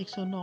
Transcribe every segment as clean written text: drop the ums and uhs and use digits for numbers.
109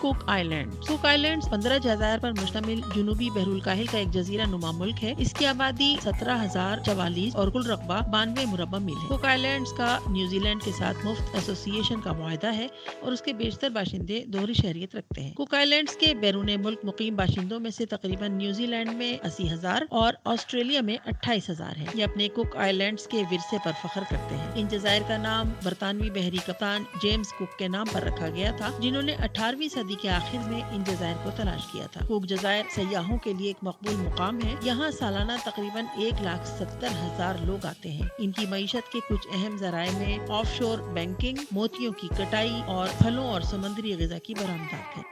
کوک island 15 جزائر پر مشتمل جنوبی بحر الکاہل کا ایک جزیرہ نما ملک ہے۔ اس کی آبادی 17,044 اور کل رقبہ 92 مربع میل ہے۔ کوک آئلینڈز کا نیوزی لینڈ کے ساتھ مفت ایسوسی ایشن کا معاہدہ ہے اور اس کے بیشتر باشندے دوہری شہریت رکھتے ہیں۔ کوک آئلینڈز کے بیرون ملک مقیم باشندوں میں سے تقریباً نیوزی لینڈ میں 80,000 اور آسٹریلیا میں 28,000 ہیں۔ یہ اپنے کوک آئلینڈز کے ورثے پر فخر کرتے ہیں۔ ان جزائر کا نام برطانوی بحری کپتان جیمز کوک کے نام پر رکھا گیا تھا، جنہوں نے 18ویں صدی کے آخر میں ان جزائر کو تلاش کیا تھا۔ کوک جزائر سیاحوں کے لیے ایک مقبول مقام ہے۔ یہاں سالانہ تقریباً 1,70,000 لوگ آتے ہیں۔ ان کی معیشت کے کچھ اہم ذرائع میں آف شور بینکنگ، موتیوں کی کٹائی اور پھلوں اور سمندری غذا کی برآمدات ہیں۔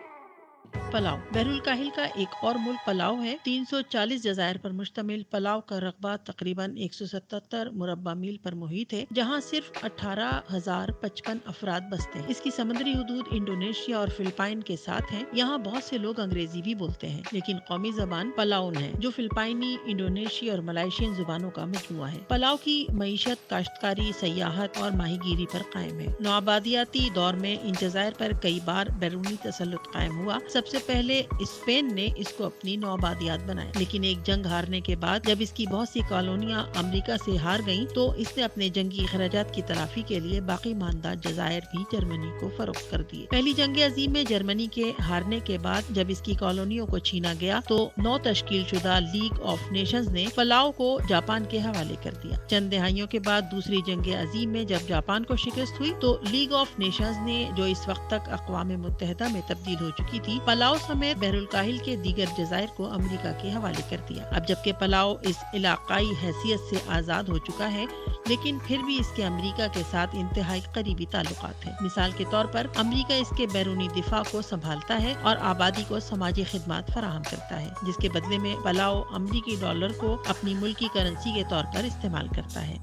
پلاؤ بحر الکاہل کا ایک اور ملک پلاؤ ہے۔ 340 جزائر پر مشتمل پلاؤ کا رقبہ تقریباً 177 مربع میل پر محیط ہے، جہاں صرف 18,055 افراد بستے ہیں۔ اس کی سمندری حدود انڈونیشیا اور فلپائن کے ساتھ ہیں۔ یہاں بہت سے لوگ انگریزی بھی بولتے ہیں، لیکن قومی زبان پلاؤن ہے، جو فلپائنی، انڈونیشی اور ملائیشین زبانوں کا مجموعہ ہے۔ پلاؤ کی معیشت کاشتکاری، سیاحت اور ماہی گیری پر قائم ہے۔ نوآبادیاتی دور میں ان جزائر پر کئی بار بیرونی تسلط قائم ہوا۔ سب سے پہلے اسپین نے اس کو اپنی نوآبادیات بنایا، لیکن ایک جنگ ہارنے کے بعد جب اس کی بہت سی کالونیاں امریکہ سے ہار گئیں تو اس نے اپنے جنگی اخراجات کی تلافی کے لیے باقی ماندہ جزائر بھی جرمنی کو فروخت کر دیے۔ پہلی جنگ عظیم میں جرمنی کے ہارنے کے بعد جب اس کی کالونیوں کو چھینا گیا تو نو تشکیل شدہ لیگ آف نیشنز نے پلاؤ کو جاپان کے حوالے کر دیا۔ چند دہائیوں کے بعد دوسری جنگ عظیم میں جب جاپان کو شکست ہوئی تو لیگ آف نیشنز نے، جو اس وقت تک اقوام متحدہ میں تبدیل ہو چکی تھی، پلاؤ سمیت بحر الکاہل کے دیگر جزائر کو امریکہ کے حوالے کر دیا۔ اب جبکہ پلاؤ اس علاقائی حیثیت سے آزاد ہو چکا ہے، لیکن پھر بھی اس کے امریکہ کے ساتھ انتہائی قریبی تعلقات ہیں۔ مثال کے طور پر امریکہ اس کے بیرونی دفاع کو سنبھالتا ہے اور آبادی کو سماجی خدمات فراہم کرتا ہے، جس کے بدلے میں پلاؤ امریکی ڈالر کو اپنی ملکی کرنسی کے طور پر استعمال کرتا ہے۔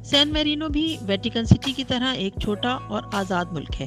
سین میرینو بھی ویٹیکن سٹی کی طرح ایک چھوٹا اور آزاد ملک ہے۔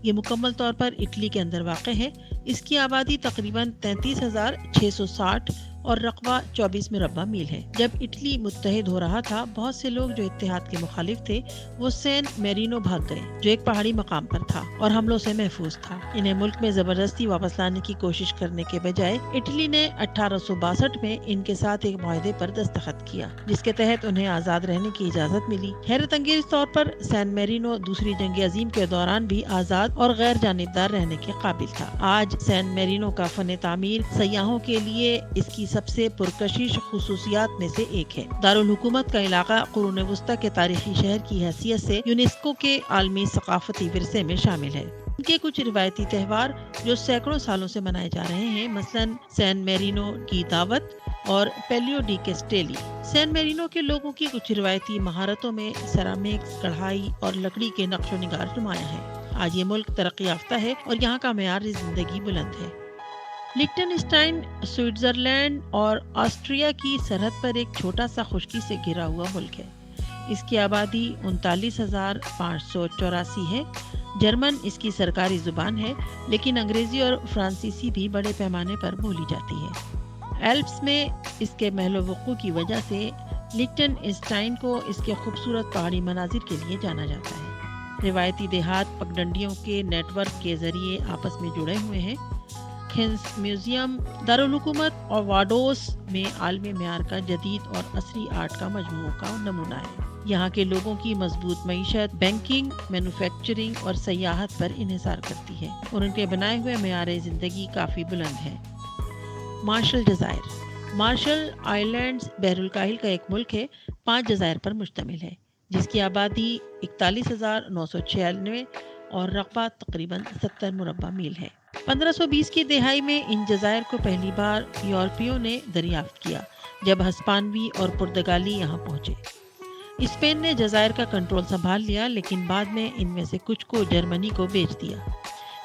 یہ مکمل طور پر اٹلی کے اندر واقع ہے۔ اس کی آبادی تقریباً 33,660 اور رقبہ 24 مربع میل ہے۔ جب اٹلی متحد ہو رہا تھا، بہت سے لوگ جو اتحاد کے مخالف تھے وہ سین میرینو بھاگ گئے، جو ایک پہاڑی مقام پر تھا اور حملوں سے محفوظ تھا۔ انہیں ملک میں زبردستی واپس لانے کی کوشش کرنے کے بجائے اٹلی نے 1862 میں ان کے ساتھ ایک معاہدے پر دستخط کیا، جس کے تحت انہیں آزاد رہنے کی اجازت ملی۔ حیرت انگیز طور پر سین میرینو دوسری جنگ عظیم کے دوران بھی آزاد اور غیر جانبدار رہنے کے قابل تھا۔ آج سین میرینو کا فن تعمیر سیاحوں کے لیے اس کی سب سے پرکشش خصوصیات میں سے ایک ہے۔ دارالحکومت کا علاقہ قرون وسطیٰ کے تاریخی شہر کی حیثیت سے یونیسکو کے عالمی ثقافتی ورثے میں شامل ہے۔ ان کے کچھ روایتی تہوار جو سینکڑوں سالوں سے منائے جا رہے ہیں، مثلاً سین میرینو کی دعوت اور پیلیو ڈی کیسٹیلی۔ سین میرینو کے لوگوں کی کچھ روایتی مہارتوں میں سیرامکس، کڑھائی اور لکڑی کے نقش و نگار نمایاں ہیں۔ آج یہ ملک ترقی یافتہ ہے اور یہاں کا معیار زندگی بلند ہے۔ لچٹنسٹائن سوئٹزرلینڈ اور آسٹریا کی سرحد پر ایک چھوٹا سا خشکی سے گھرا ہوا ملک ہے۔ اس کی آبادی 39,584 ہے۔ جرمن اس کی سرکاری زبان ہے، لیکن انگریزی اور فرانسیسی بھی بڑے پیمانے پر بولی جاتی ہے۔ ایلپس میں اس کے محل وقوع کی وجہ سے لچٹنسٹائن کو اس کے خوبصورت پہاڑی مناظر کے لیے جانا جاتا ہے۔ روایتی دیہات پگڈنڈیوں کے نیٹ ورک کے ذریعے آپس میں جڑے ہوئے ہیں۔ کھینس میوزیم دارالحکومت اور واڈوس میں عالمی معیار کا جدید اور عصری آرٹ کا مجموعوں کا نمونہ ہے۔ یہاں کے لوگوں کی مضبوط معیشت بینکنگ، مینوفیکچرنگ اور سیاحت پر انحصار کرتی ہے، اور ان کے بنائے ہوئے معیار زندگی کافی بلند ہے۔ مارشل جزائر آئلینڈز بحر الکاہل کا ایک ملک ہے، 5 جزائر پر مشتمل ہے، جس کی آبادی 41,996 اور رقبہ تقریباً 70 مربع میل ہے۔ 1520 کی دہائی میں ان جزائر کو پہلی بار یورپیوں نے دریافت کیا، جب ہسپانوی اور پرتگالی یہاں پہنچے۔ اسپین نے جزائر کا کنٹرول سنبھال لیا، لیکن بعد میں ان میں سے کچھ کو جرمنی کو بیچ دیا۔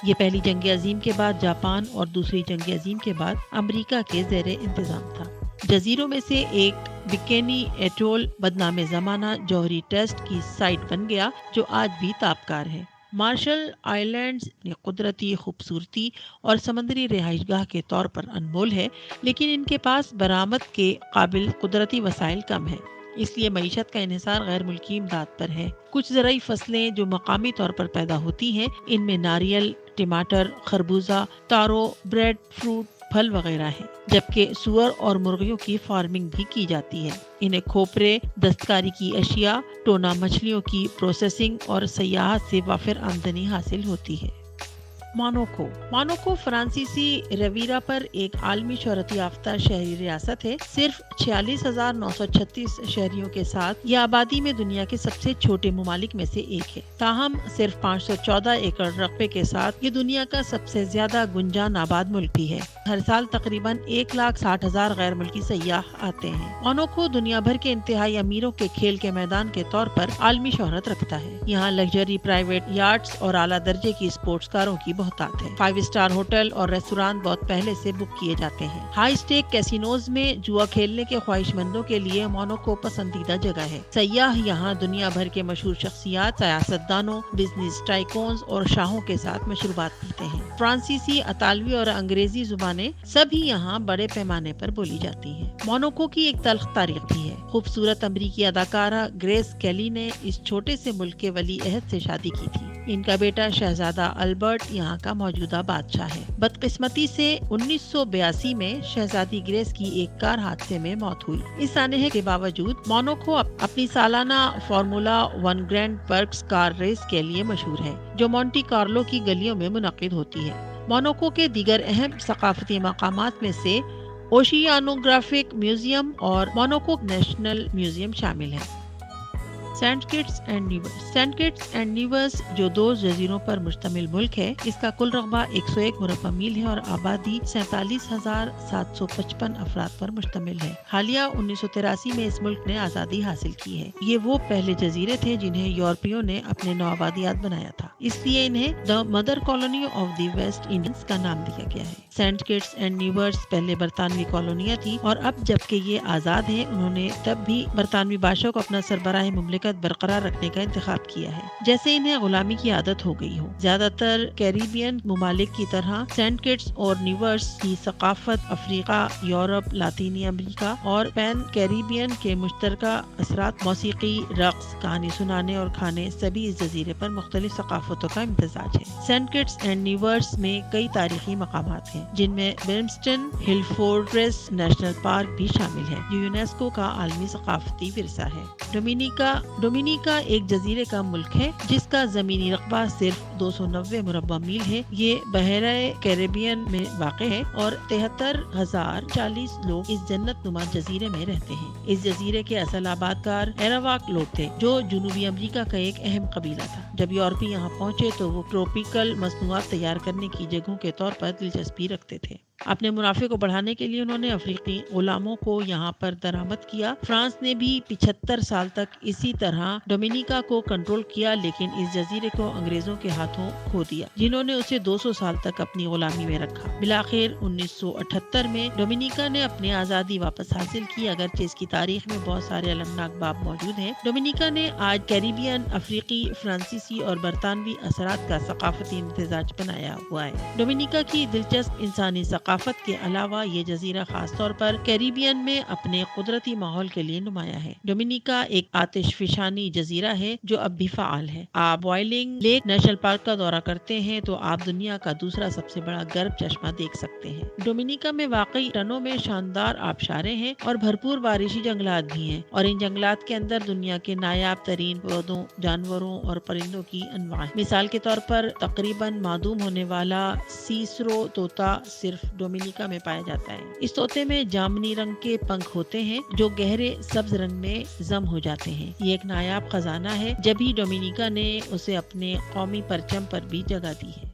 یہ پہلی جنگ عظیم کے بعد جاپان اور دوسری جنگ عظیم کے بعد امریکہ کے زیر انتظام تھا۔ جزیروں میں سے ایک بکینی ایٹول بدنام زمانہ جوہری ٹیسٹ کی سائٹ بن گیا، جو آج بھی تابکار ہے۔ مارشل آئلینڈز قدرتی خوبصورتی اور سمندری رہائش گاہ کے طور پر انمول ہے، لیکن ان کے پاس برآمد کے قابل قدرتی وسائل کم ہیں۔ اس لیے معیشت کا انحصار غیر ملکی امداد پر ہے۔ کچھ زرعی فصلیں جو مقامی طور پر پیدا ہوتی ہیں، ان میں ناریل، ٹماٹر، خربوزہ، تارو، بریڈ فروٹ، پھل وغیرہ ہیں، جبکہ سور اور مرغیوں کی فارمنگ بھی کی جاتی ہے۔ انہیں کھوپرے، دستکاری کی اشیاء، ٹونا مچھلیوں کی پروسیسنگ اور سیاحت سے وافر آمدنی حاصل ہوتی ہے۔ موناکو فرانسیسی ریویرا پر ایک عالمی شہرت یافتہ شہری ریاست ہے۔ صرف 46,936 شہریوں کے ساتھ یہ آبادی میں دنیا کے سب سے چھوٹے ممالک میں سے ایک ہے۔ تاہم صرف 514 ایکڑ رقبے کے ساتھ یہ دنیا کا سب سے زیادہ گنجان آباد ملک بھی ہے۔ ہر سال تقریباً 1,60,000 غیر ملکی سیاح آتے ہیں۔ موناکو دنیا بھر کے انتہائی امیروں کے کھیل کے میدان کے طور پر عالمی شہرت رکھتا ہے۔ یہاں لگژری پرائیویٹ یاٹس اور اعلیٰ درجے کی اسپورٹس کاروں کی بہتات ہے۔ 5 اسٹار ہوٹل اور ریستوران بہت پہلے سے بک کیے جاتے ہیں۔ ہائی اسٹیک کیسینوز میں جوا کھیلنے کے خواہش مندوں کے لیے موناکو پسندیدہ جگہ ہے۔ سیاح یہاں دنیا بھر کے مشہور شخصیات، سیاستدانوں، بزنس ٹائکونز اور شاہوں کے ساتھ مشروبات پیتے ہیں۔ فرانسیسی، اطالوی اور انگریزی زبانیں سبھی یہاں بڑے پیمانے پر بولی جاتی ہیں۔ موناکو کی ایک تلخ تاریخ بھی ہے۔ خوبصورت امریکی اداکارہ گریس کیلی نے اس چھوٹے سے ملک کے ولی عہد سے شادی کی تھی۔ ان کا بیٹا شہزادہ البرٹ یہاں کا موجودہ بادشاہ ہے۔ بدقسمتی سے 1982 میں شہزادی گریس کی ایک کار حادثے میں موت ہوئی۔ اس سانحے کے باوجود موناکو اپنی سالانہ فارمولا 1 گرینڈ پرکس کار ریس کے لیے مشہور ہے، جو مونٹی کارلو کی گلیوں میں منعقد ہوتی ہے۔ موناکو کے دیگر اہم ثقافتی مقامات میں سے اوشیانوگرافک میوزیم اور موناکو نیشنل میوزیم شامل ہیں۔ سینٹ کٹس اینڈ نیویس جو 2 جزیروں پر مشتمل ملک ہے، اس کا کل رقبہ 101 مربع میل ہے اور آبادی 47,755 افراد پر مشتمل ہے۔ حالیہ 1983 میں اس ملک نے آزادی حاصل کی ہے۔ یہ وہ پہلے جزیرے تھے جنہیں یورپیوں نے اپنے نوآبادیات بنایا تھا، اس لیے انہیں دی mother colony of the West Indies کا نام دیا گیا ہے۔ سینٹ کٹس اینڈ نیویس پہلے برطانوی کالونیاں تھی اور اب جبکہ یہ آزاد ہیں، انہوں نے تب بھی برطانوی بادشاہ کو اپنا سربراہ مملکت برقرار رکھنے کا انتخاب کیا ہے، جیسے انہیں غلامی کی عادت ہو گئی ہو۔ زیادہ تر کیریبین ممالک کی طرح سینٹ کٹس اور نیویس کی ثقافت افریقہ، یورپ، لاطینی امریکہ اور پین کیریبین کے مشترکہ اثرات، موسیقی، رقص، کہانی سنانے اور کھانے، سبھی اس جزیرے پر مختلف ثقافتوں کا امتزاج ہے۔ سینٹ کٹس اینڈ نیویس میں کئی تاریخی مقامات ہیں، جن میں برمسٹن ہل فورٹریس نیشنل پارک بھی شامل ہے، جو یونیسکو کا عالمی ثقافتی ورثہ ہے۔ ڈومینیکا ایک جزیرے کا ملک ہے جس کا زمینی رقبہ صرف 290 مربع میل ہے۔ یہ بحیرہ کیریبین میں واقع ہے اور 73,040 لوگ اس جنت نما جزیرے میں رہتے ہیں۔ اس جزیرے کے اصل آباد کار ایراواک لوگ تھے، جو جنوبی امریکہ کا ایک اہم قبیلہ تھا۔ جب یورپی یہاں پہنچے تو وہ ٹروپیکل مصنوعات تیار کرنے کی جگہوں کے طور پر دلچسپی رکھتے تھے۔ اپنے منافع کو بڑھانے کے لیے انہوں نے افریقی غلاموں کو یہاں پر درآمد کیا۔ فرانس نے بھی 75 سال تک اسی طرح ڈومینیکا کو کنٹرول کیا، لیکن اس جزیرے کو انگریزوں کے ہاتھوں کھو دیا، جنہوں نے اسے 200 سال تک اپنی غلامی میں رکھا۔ بالآخر 1978 میں ڈومینیکا نے اپنی آزادی واپس حاصل کی، اگرچہ اس کی تاریخ میں بہت سارے المناک باب موجود ہیں۔ ڈومینیکا نے آج کیریبین، افریقی، فرانسیسی اور برطانوی اثرات کا ثقافتی امتزاج بنایا ہوا ہے۔ ڈومینیکا کی دلچسپ انسانی ثقافت کے علاوہ یہ جزیرہ خاص طور پر کیریبین میں اپنے قدرتی ماحول کے لیے نمایاں ہے۔ ڈومینیکا ایک آتش فشانی جزیرہ ہے جو اب بھی فعال ہے۔ آپ بوائلنگ لیک نیشنل پارک کا دورہ کرتے ہیں تو آپ دنیا کا دوسرا سب سے بڑا گرم چشمہ دیکھ سکتے ہیں۔ ڈومینیکا میں واقع ٹنوں میں شاندار آبشاریں ہیں اور بھرپور بارشی جنگلات بھی ہیں، اور ان جنگلات کے اندر دنیا کے نایاب ترین پودوں، جانوروں اور پرندوں کی انواع ہیں۔ مثال کے طور پر تقریباً معدوم ہونے والا سیسرو طوطا صرف ڈومینیکا میں پایا جاتا ہے۔ اس طوطے میں جامنی رنگ کے پنکھ ہوتے ہیں جو گہرے سبز رنگ میں ضم ہو جاتے ہیں۔ یہ ایک نایاب خزانہ ہے، جبھی ڈومینیکا نے اسے اپنے قومی پرچم پر بھی جگہ دی ہے۔